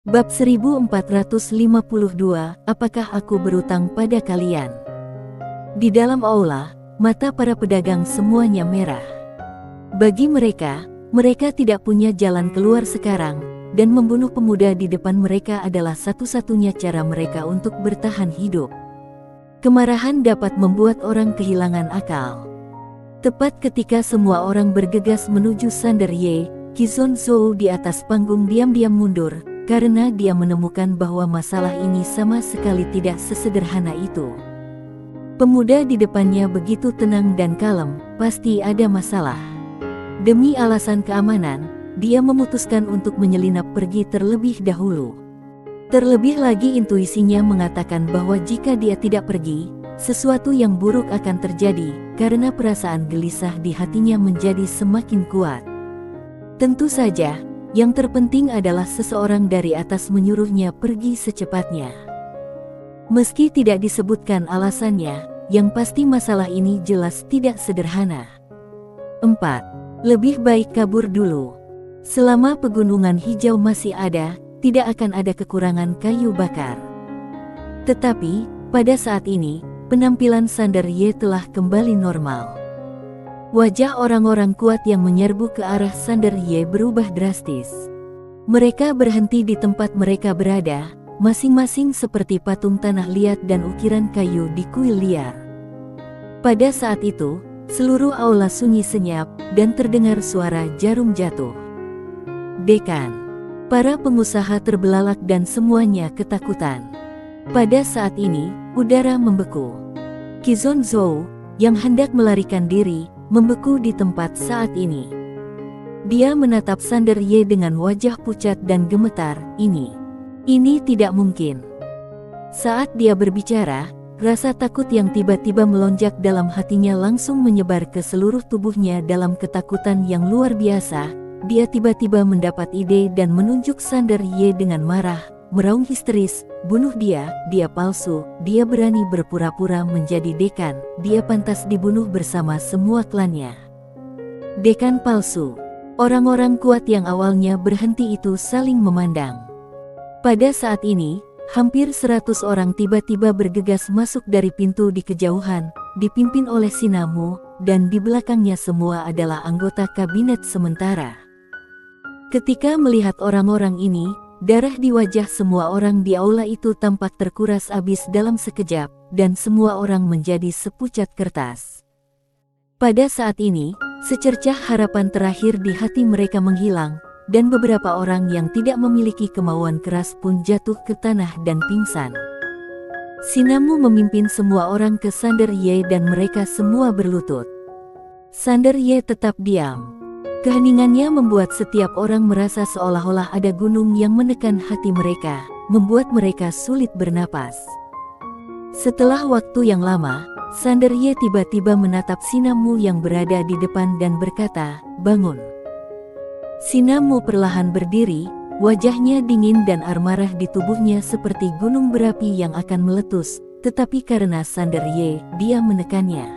Bab 1452, apakah aku berutang pada kalian? Di dalam aula, mata para pedagang semuanya merah. Bagi mereka, mereka tidak punya jalan keluar sekarang, dan membunuh pemuda di depan mereka adalah satu-satunya cara mereka untuk bertahan hidup. Kemarahan dapat membuat orang kehilangan akal. Tepat ketika semua orang bergegas menuju Sander Ye, Qizon Zhou di atas panggung diam-diam mundur, karena dia menemukan bahwa masalah ini sama sekali tidak sesederhana itu. Pemuda di depannya begitu tenang dan kalem, pasti ada masalah. Demi alasan keamanan, dia memutuskan untuk menyelinap pergi terlebih dahulu. Terlebih lagi intuisinya mengatakan bahwa jika dia tidak pergi, sesuatu yang buruk akan terjadi, karena perasaan gelisah di hatinya menjadi semakin kuat. Tentu saja, yang terpenting adalah seseorang dari atas menyuruhnya pergi secepatnya. Meski tidak disebutkan alasannya, yang pasti masalah ini jelas tidak sederhana. 4. Lebih baik kabur dulu. Selama pegunungan hijau masih ada, tidak akan ada kekurangan kayu bakar. Tetapi, pada saat ini, penampilan Sander Ye telah kembali normal. Wajah orang-orang kuat yang menyerbu ke arah Sander Ye berubah drastis. Mereka berhenti di tempat mereka berada, masing-masing seperti patung tanah liat dan ukiran kayu di kuil liar. Pada saat itu, seluruh aula sunyi senyap, dan terdengar suara jarum jatuh. Dekan. Para pengusaha terbelalak dan semuanya ketakutan. Pada saat ini, udara membeku. Qizon Zhou, yang hendak melarikan diri, membeku di tempat saat ini. Dia menatap Sander Ye dengan wajah pucat dan gemetar. Ini tidak mungkin. Saat dia berbicara, rasa takut yang tiba-tiba melonjak dalam hatinya langsung menyebar ke seluruh tubuhnya. Dalam ketakutan yang luar biasa, dia tiba-tiba mendapat ide dan menunjuk Sander Ye dengan marah, meraung histeris, "Bunuh dia palsu, dia berani berpura-pura menjadi dekan, dia pantas dibunuh bersama semua klannya." Dekan palsu. Orang-orang kuat yang awalnya berhenti itu saling memandang. Pada saat ini, hampir 100 orang tiba-tiba bergegas masuk dari pintu di kejauhan, dipimpin oleh Sinamu, dan di belakangnya semua adalah anggota kabinet sementara. Ketika melihat orang-orang ini, darah di wajah semua orang di aula itu tampak terkuras habis dalam sekejap, dan semua orang menjadi sepucat kertas. Pada saat ini, secercah harapan terakhir di hati mereka menghilang, dan beberapa orang yang tidak memiliki kemauan keras pun jatuh ke tanah dan pingsan. Sinamu memimpin semua orang ke Sander Ye dan mereka semua berlutut. Sander Ye tetap diam. Keheningannya membuat setiap orang merasa seolah-olah ada gunung yang menekan hati mereka, membuat mereka sulit bernapas. Setelah waktu yang lama, Sander Ye tiba-tiba menatap Sinamu yang berada di depan dan berkata, "Bangun." Sinamu perlahan berdiri, wajahnya dingin dan amarah di tubuhnya seperti gunung berapi yang akan meletus, tetapi karena Sander Ye, dia menekannya.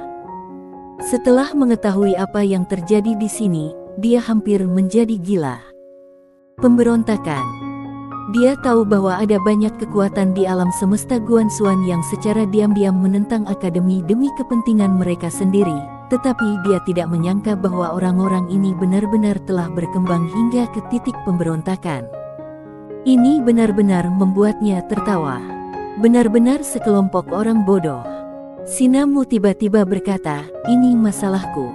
Setelah mengetahui apa yang terjadi di sini, dia hampir menjadi gila. Pemberontakan. Dia tahu bahwa ada banyak kekuatan di alam semesta Guanxuan yang secara diam-diam menentang akademi demi kepentingan mereka sendiri, tetapi dia tidak menyangka bahwa orang-orang ini benar-benar telah berkembang hingga ke titik pemberontakan. Ini benar-benar membuatnya tertawa. Benar-benar sekelompok orang bodoh. Sinamu tiba-tiba berkata, "Ini masalahku."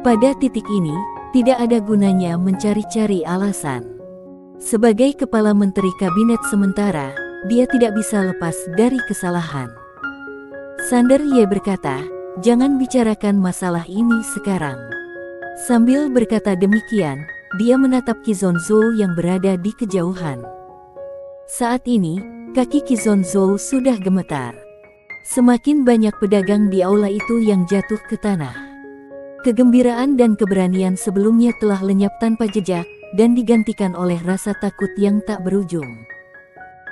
Pada titik ini, tidak ada gunanya mencari-cari alasan. Sebagai kepala menteri kabinet sementara, dia tidak bisa lepas dari kesalahan. Sander Ye berkata, "Jangan bicarakan masalah ini sekarang." Sambil berkata demikian, dia menatap Qizon Zhou yang berada di kejauhan. Saat ini, kaki Qizon Zhou sudah gemetar. Semakin banyak pedagang di aula itu yang jatuh ke tanah. Kegembiraan dan keberanian sebelumnya telah lenyap tanpa jejak, dan digantikan oleh rasa takut yang tak berujung.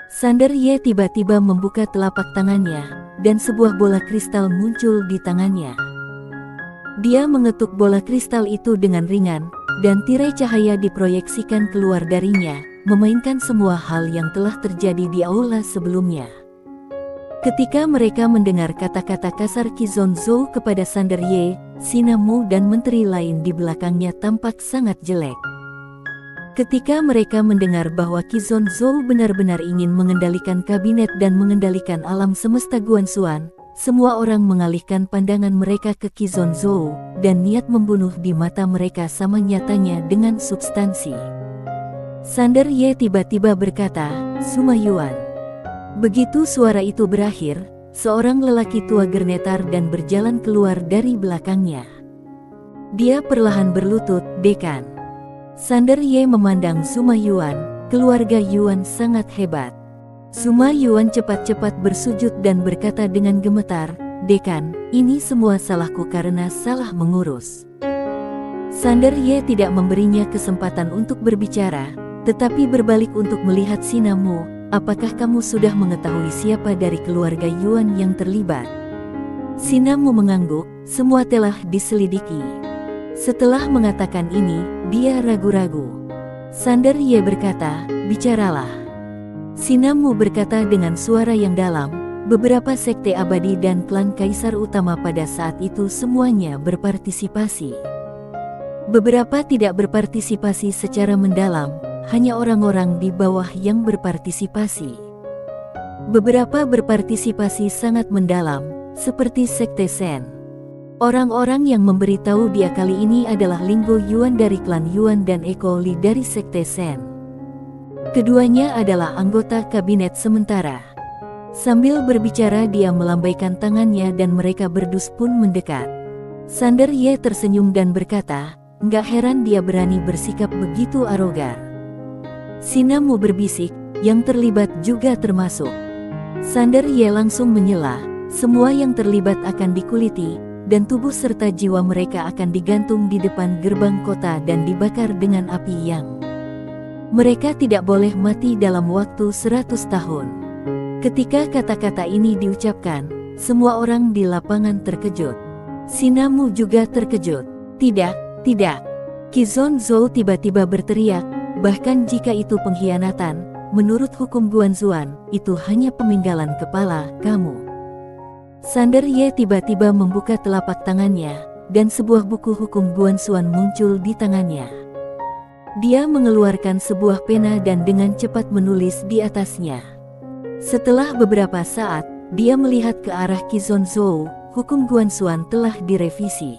Sander Ye tiba-tiba membuka telapak tangannya, dan sebuah bola kristal muncul di tangannya. Dia mengetuk bola kristal itu dengan ringan, dan tirai cahaya diproyeksikan keluar darinya, memainkan semua hal yang telah terjadi di aula sebelumnya. Ketika mereka mendengar kata-kata kasar Qi Zhou kepada Sander Ye, Sina Mu dan menteri lain di belakangnya tampak sangat jelek. Ketika mereka mendengar bahwa Qi Zhou benar-benar ingin mengendalikan kabinet dan mengendalikan alam semesta Guanxuan, semua orang mengalihkan pandangan mereka ke Qi Zhou, dan niat membunuh di mata mereka sama nyatanya dengan substansi. Sander Ye tiba-tiba berkata, "Suma Yuan." Begitu suara itu berakhir, seorang lelaki tua gernetar dan berjalan keluar dari belakangnya. Dia perlahan berlutut, "Dekan." Sander Ye memandang Suma Yuan, keluarga Yuan sangat hebat. Suma Yuan cepat-cepat bersujud dan berkata dengan gemetar, "Dekan, ini semua salahku karena salah mengurus." Sander Ye tidak memberinya kesempatan untuk berbicara, tetapi berbalik untuk melihat Sina Mu. "Apakah kamu sudah mengetahui siapa dari keluarga Yuan yang terlibat?" Sina Mu mengangguk, "Semua telah diselidiki." Setelah mengatakan ini, dia ragu-ragu. Sander Ye berkata, "Bicaralah." Sina Mu berkata dengan suara yang dalam, "Beberapa sekte abadi dan klan kaisar utama pada saat itu semuanya berpartisipasi. Beberapa tidak berpartisipasi secara mendalam, hanya orang-orang di bawah yang berpartisipasi. Beberapa berpartisipasi sangat mendalam, seperti sekte Shen. Orang-orang yang memberitahu dia kali ini adalah Linggo Yuan dari klan Yuan dan Eko Li dari sekte Shen. Keduanya adalah anggota kabinet sementara." Sambil berbicara dia melambaikan tangannya dan mereka berdus pun mendekat. Sander Ye tersenyum dan berkata, "Nggak heran dia berani bersikap begitu arogan." Sina Mu berbisik, "Yang terlibat juga termasuk." Sander Ye langsung menyela, "Semua yang terlibat akan dikuliti, dan tubuh serta jiwa mereka akan digantung di depan gerbang kota dan dibakar dengan api yang mereka tidak boleh mati dalam waktu 100 tahun. Ketika kata-kata ini diucapkan, semua orang di lapangan terkejut. Sina Mu juga terkejut. "Tidak, tidak." Qi Zhou tiba-tiba berteriak, "Bahkan jika itu pengkhianatan, menurut hukum Guanxuan, itu hanya pemenggalan kepala kamu." Sander Ye tiba-tiba membuka telapak tangannya, dan sebuah buku hukum Guanxuan muncul di tangannya. Dia mengeluarkan sebuah pena dan dengan cepat menulis di atasnya. Setelah beberapa saat, dia melihat ke arah Qi Zhou, "Hukum Guanxuan telah direvisi.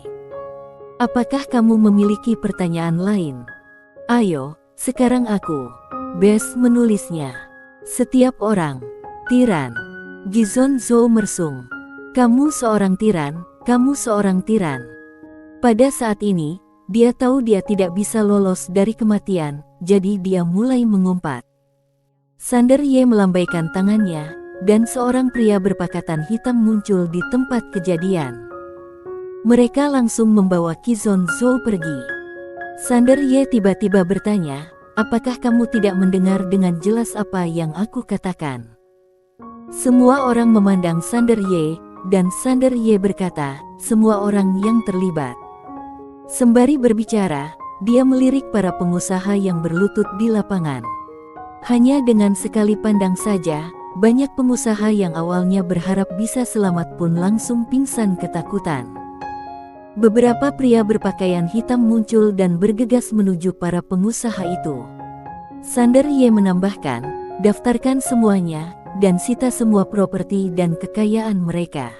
Apakah kamu memiliki pertanyaan lain? Ayo, sekarang aku." Bes menulisnya. "Setiap orang, tiran." Qi Zhou mersung. "Kamu seorang tiran, kamu seorang tiran." Pada saat ini, dia tahu dia tidak bisa lolos dari kematian, jadi dia mulai mengumpat. Sander Ye melambaikan tangannya, dan seorang pria berpakaian hitam muncul di tempat kejadian. Mereka langsung membawa Qi Zhou pergi. Sander Ye tiba-tiba bertanya, "Apakah kamu tidak mendengar dengan jelas apa yang aku katakan?" Semua orang memandang Sander Ye, dan Sander Ye berkata, "Semua orang yang terlibat." Sembari berbicara, dia melirik para pengusaha yang berlutut di lapangan. Hanya dengan sekali pandang saja, banyak pengusaha yang awalnya berharap bisa selamat pun langsung pingsan ketakutan. Beberapa pria berpakaian hitam muncul dan bergegas menuju para pengusaha itu. Sander Ye menambahkan, "Daftarkan semuanya, dan sita semua properti dan kekayaan mereka."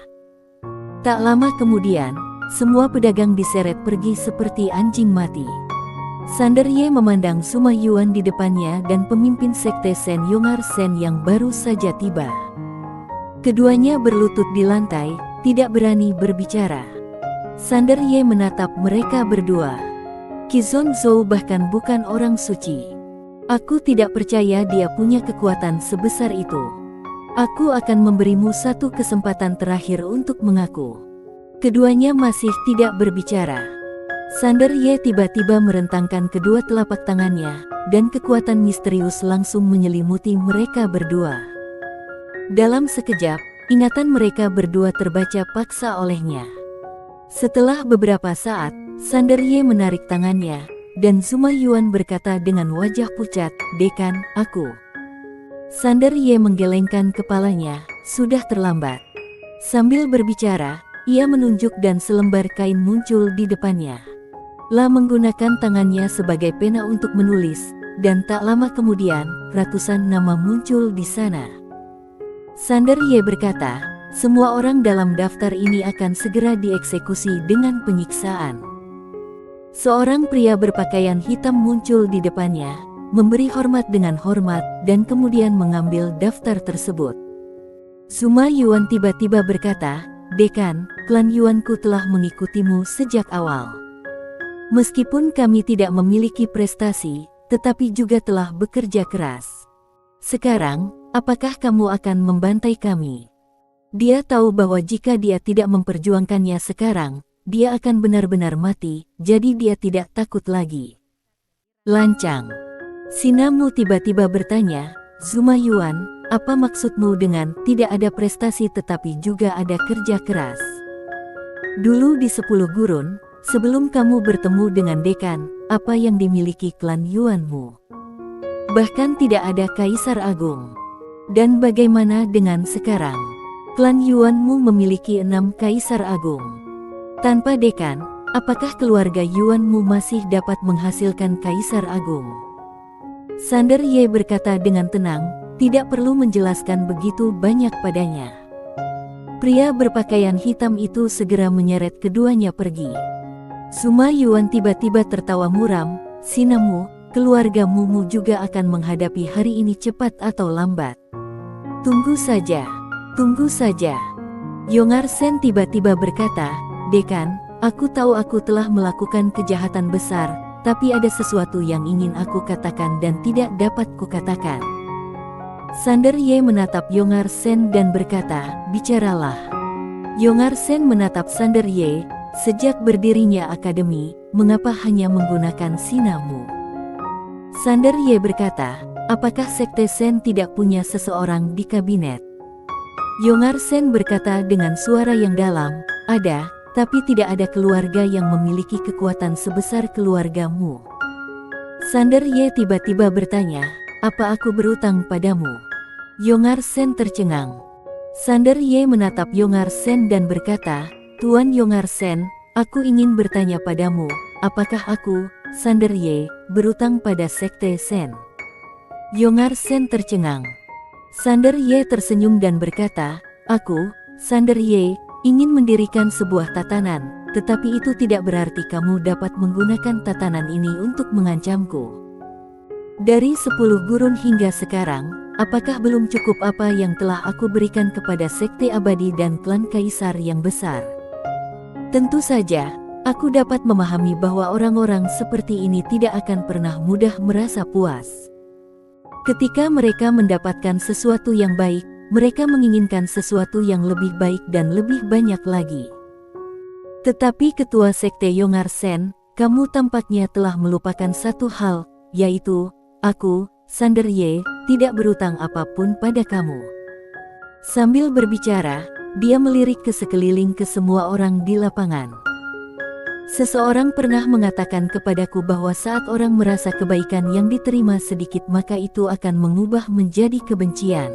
Tak lama kemudian, semua pedagang diseret pergi seperti anjing mati. Sander Ye memandang Suma Yuan di depannya dan pemimpin sekte Shen Yongar Shen yang baru saja tiba. Keduanya berlutut di lantai, tidak berani berbicara. Sander Ye menatap mereka berdua. "Qi Zhou bahkan bukan orang suci. Aku tidak percaya dia punya kekuatan sebesar itu. Aku akan memberimu satu kesempatan terakhir untuk mengaku." Keduanya masih tidak berbicara. Sander Ye tiba-tiba merentangkan kedua telapak tangannya, dan kekuatan misterius langsung menyelimuti mereka berdua. Dalam sekejap, ingatan mereka berdua terbaca paksa olehnya. Setelah beberapa saat, Sander Ye menarik tangannya, dan Zuma Yuan berkata dengan wajah pucat, "Dekan, aku." Sander Ye menggelengkan kepalanya, sudah terlambat. Sambil berbicara, ia menunjuk dan selembar kain muncul di depannya. La menggunakan tangannya sebagai pena untuk menulis, dan tak lama kemudian, ratusan nama muncul di sana. Sander Ye berkata, "Semua orang dalam daftar ini akan segera dieksekusi dengan penyiksaan." Seorang pria berpakaian hitam muncul di depannya, memberi hormat dengan hormat, dan kemudian mengambil daftar tersebut. Zuma Yuan tiba-tiba berkata, "Dekan, klan Yuanku telah mengikutimu sejak awal. Meskipun kami tidak memiliki prestasi, tetapi juga telah bekerja keras. Sekarang, apakah kamu akan membantai kami?" Dia tahu bahwa jika dia tidak memperjuangkannya sekarang, dia akan benar-benar mati, jadi dia tidak takut lagi. "Lancang." Sinamu tiba-tiba bertanya, "Zuma Yuan, apa maksudmu dengan tidak ada prestasi tetapi juga ada kerja keras?" Dulu di 10 gurun, sebelum kamu bertemu dengan dekan, apa yang dimiliki klan Yuanmu? Bahkan tidak ada kaisar agung. Dan bagaimana dengan sekarang? Klan Yuanmu memiliki 6 kaisar agung. Tanpa dekan, apakah keluarga Yuanmu masih dapat menghasilkan kaisar agung? Sander Ye berkata dengan tenang, tidak perlu menjelaskan begitu banyak padanya. Pria berpakaian hitam itu segera menyeret keduanya pergi. Zuma Yuan tiba-tiba tertawa muram, "Sinamu, keluargamu juga akan menghadapi hari ini cepat atau lambat. Tunggu saja, tunggu saja." Yongar Sen tiba-tiba berkata, "Dekan, aku tahu aku telah melakukan kejahatan besar, tapi ada sesuatu yang ingin aku katakan dan tidak dapat kukatakan." Sander Ye menatap Yongar Sen dan berkata, "Bicaralah." Yongar Sen menatap Sander Ye, "Sejak berdirinya akademi, mengapa hanya menggunakan sinamu?" Sander Ye berkata, "Apakah Sekte Sen tidak punya seseorang di kabinet?" Yongar Sen berkata dengan suara yang dalam, "Ada, tapi tidak ada keluarga yang memiliki kekuatan sebesar keluargamu." Sander Ye tiba-tiba bertanya, "Apa aku berutang padamu?" Yongar Sen tercengang. Sander Ye menatap Yongar Sen dan berkata, "Tuan Yongar Sen, aku ingin bertanya padamu, apakah aku, Sander Ye, berutang pada Sekte Sen?" Yongar Sen tercengang. Sander Ye tersenyum dan berkata, "Aku, Sander Ye, ingin mendirikan sebuah tatanan, tetapi itu tidak berarti kamu dapat menggunakan tatanan ini untuk mengancamku. Dari 10 gurun hingga sekarang, apakah belum cukup apa yang telah aku berikan kepada Sekte Abadi dan klan Kaisar yang besar? Tentu saja, aku dapat memahami bahwa orang-orang seperti ini tidak akan pernah mudah merasa puas. Ketika mereka mendapatkan sesuatu yang baik, mereka menginginkan sesuatu yang lebih baik dan lebih banyak lagi. Tetapi Ketua Sekte Yongar Sen, kamu tampaknya telah melupakan satu hal, yaitu, aku, Sander Ye, tidak berutang apapun pada kamu." Sambil berbicara, dia melirik ke sekeliling ke semua orang di lapangan. "Seseorang pernah mengatakan kepadaku bahwa saat orang merasa kebaikan yang diterima sedikit maka itu akan mengubah menjadi kebencian.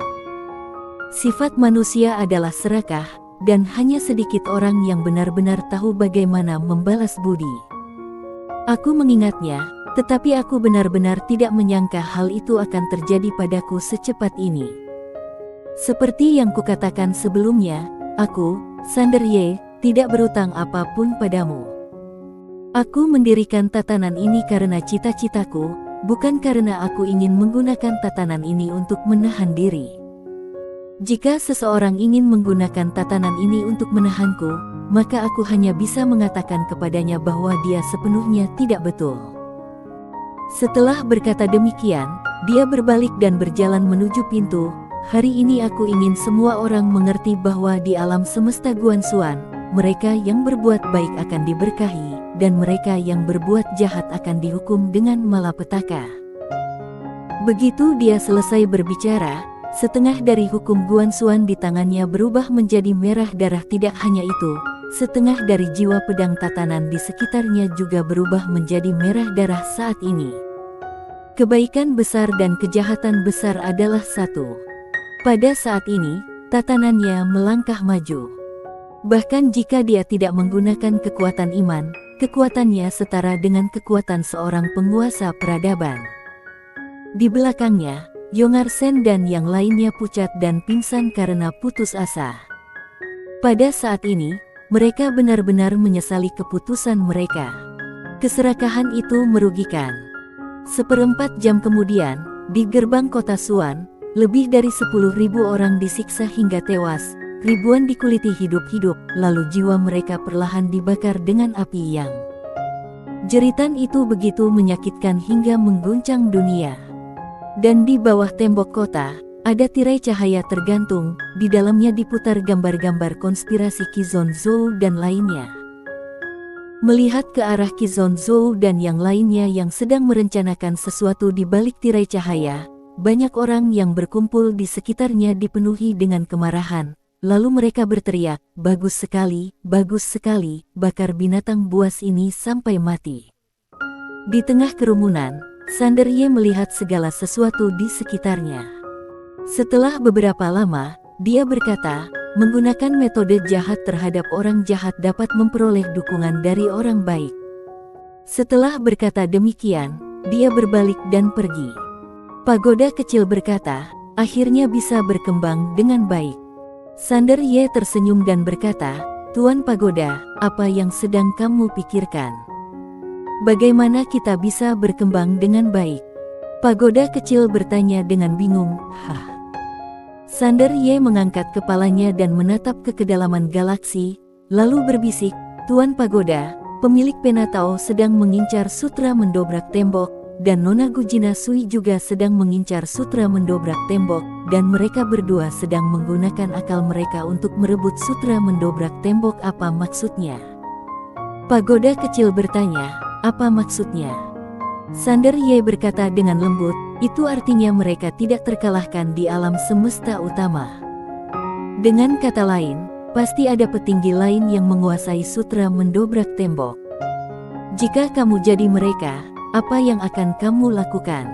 Sifat manusia adalah serakah, dan hanya sedikit orang yang benar-benar tahu bagaimana membalas budi. Aku mengingatnya, tetapi aku benar-benar tidak menyangka hal itu akan terjadi padaku secepat ini. Seperti yang kukatakan sebelumnya, aku, Sander Ye, tidak berutang apapun padamu. Aku mendirikan tatanan ini karena cita-citaku, bukan karena aku ingin menggunakan tatanan ini untuk menahan diri. Jika seseorang ingin menggunakan tatanan ini untuk menahanku, maka aku hanya bisa mengatakan kepadanya bahwa dia sepenuhnya tidak betul." Setelah berkata demikian, dia berbalik dan berjalan menuju pintu. "Hari ini aku ingin semua orang mengerti bahwa di alam semesta Guanxuan, mereka yang berbuat baik akan diberkahi, dan mereka yang berbuat jahat akan dihukum dengan malapetaka." Begitu dia selesai berbicara, setengah dari hukum Guanxuan di tangannya berubah menjadi merah darah. Tidak hanya itu, Setengah dari jiwa pedang tatanan di sekitarnya juga berubah menjadi merah darah saat ini. Kebaikan besar dan kejahatan besar adalah satu. Pada saat ini, tatanannya melangkah maju. Bahkan jika dia tidak menggunakan kekuatan iman, kekuatannya setara dengan kekuatan seorang penguasa peradaban. Di belakangnya, Yongarsen dan yang lainnya pucat dan pingsan karena putus asa. Pada saat ini, mereka benar-benar menyesali keputusan mereka. Keserakahan itu merugikan. 1/4 jam kemudian, di gerbang kota Suan, lebih dari 10.000 orang disiksa hingga tewas, ribuan dikuliti hidup-hidup, lalu jiwa mereka perlahan dibakar dengan api yang. Jeritan itu begitu menyakitkan hingga mengguncang dunia. Dan di bawah tembok kota, ada tirai cahaya tergantung, di dalamnya diputar gambar-gambar konspirasi Qizon Zhou dan lainnya. Melihat ke arah Qizon Zhou dan yang lainnya yang sedang merencanakan sesuatu di balik tirai cahaya, banyak orang yang berkumpul di sekitarnya dipenuhi dengan kemarahan, lalu mereka berteriak, bagus sekali, bakar binatang buas ini sampai mati." Di tengah kerumunan, Sander Ye melihat segala sesuatu di sekitarnya. Setelah beberapa lama, dia berkata, menggunakan metode jahat terhadap orang jahat dapat memperoleh dukungan dari orang baik. Setelah berkata demikian, dia berbalik dan pergi. Pagoda kecil berkata, akhirnya bisa berkembang dengan baik. Sander Ye tersenyum dan berkata, Tuan Pagoda, apa yang sedang kamu pikirkan? Bagaimana kita bisa berkembang dengan baik? Pagoda kecil bertanya dengan bingung, "Hah?" Sander Ye mengangkat kepalanya dan menatap ke kedalaman galaksi, lalu berbisik, "Tuan Pagoda, pemilik Penatao sedang mengincar sutra mendobrak tembok, dan Nona Gujina Sui juga sedang mengincar sutra mendobrak tembok, dan mereka berdua sedang menggunakan akal mereka untuk merebut sutra mendobrak tembok. Apa maksudnya?" Pagoda kecil bertanya, "Apa maksudnya?" Sander Ye berkata dengan lembut, "Itu artinya mereka tidak terkalahkan di alam semesta utama. Dengan kata lain, pasti ada petinggi lain yang menguasai sutra mendobrak tembok. Jika kamu jadi mereka, apa yang akan kamu lakukan?"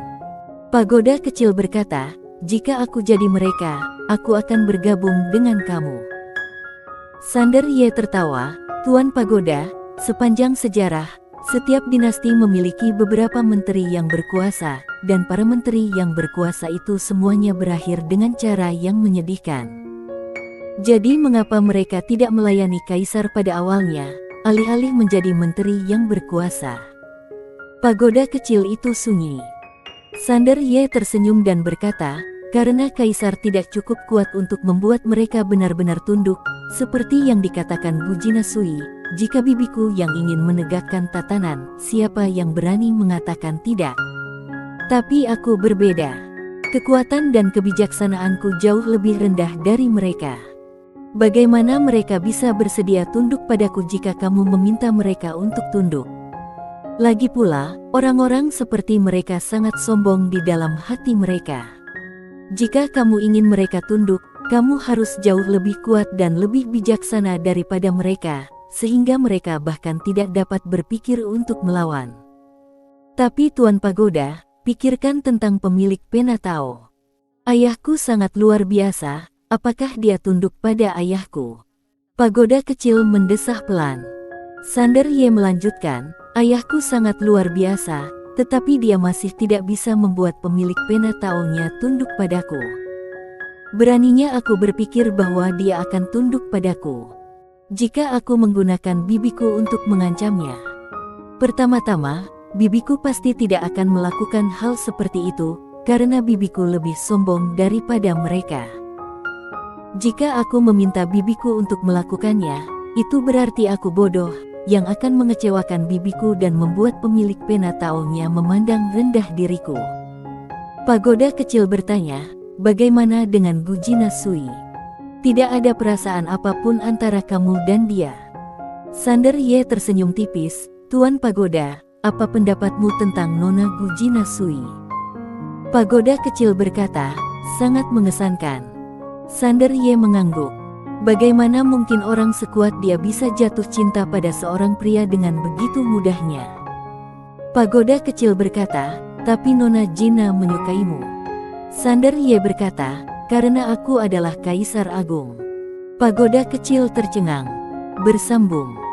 Pagoda kecil berkata, "Jika aku jadi mereka, aku akan bergabung dengan kamu." Sander Ye tertawa, "Tuan Pagoda, sepanjang sejarah, setiap dinasti memiliki beberapa menteri yang berkuasa, dan para menteri yang berkuasa itu semuanya berakhir dengan cara yang menyedihkan. Jadi mengapa mereka tidak melayani kaisar pada awalnya, alih-alih menjadi menteri yang berkuasa?" Pagoda kecil itu sunyi. Sander Ye tersenyum dan berkata, "Karena kaisar tidak cukup kuat untuk membuat mereka benar-benar tunduk, seperti yang dikatakan Gujina Sui, jika bibiku yang ingin menegakkan tatanan, siapa yang berani mengatakan tidak? Tapi aku berbeda. Kekuatan dan kebijaksanaanku jauh lebih rendah dari mereka. Bagaimana mereka bisa bersedia tunduk padaku jika kamu meminta mereka untuk tunduk? Lagi pula, orang-orang seperti mereka sangat sombong di dalam hati mereka. Jika kamu ingin mereka tunduk, kamu harus jauh lebih kuat dan lebih bijaksana daripada mereka, sehingga mereka bahkan tidak dapat berpikir untuk melawan. Tapi Tuan Pagoda, pikirkan tentang pemilik Penatao. Ayahku sangat luar biasa, apakah dia tunduk pada ayahku?" Pagoda kecil mendesah pelan. Sander Ye melanjutkan, "Ayahku sangat luar biasa, tetapi dia masih tidak bisa membuat pemilik Penatao-nya tunduk padaku. Beraninya aku berpikir bahwa dia akan tunduk padaku jika aku menggunakan bibiku untuk mengancamnya. Pertama-tama, bibiku pasti tidak akan melakukan hal seperti itu, karena bibiku lebih sombong daripada mereka. Jika aku meminta bibiku untuk melakukannya, itu berarti aku bodoh, yang akan mengecewakan bibiku dan membuat pemilik Penatao-nya memandang rendah diriku." Pagoda kecil bertanya, "Bagaimana dengan Gujina Sui? Tidak ada perasaan apapun antara kamu dan dia?" Sander Ye tersenyum tipis, "Tuan Pagoda, apa pendapatmu tentang Nona Gujina Sui?" Pagoda kecil berkata, "Sangat mengesankan." Sander Ye mengangguk. Bagaimana mungkin orang sekuat dia bisa jatuh cinta pada seorang pria dengan begitu mudahnya? Pagoda kecil berkata, tapi Nona Gina menyukaimu. Sander Ye berkata, karena aku adalah Kaisar Agung. Pagoda kecil tercengang. Bersambung.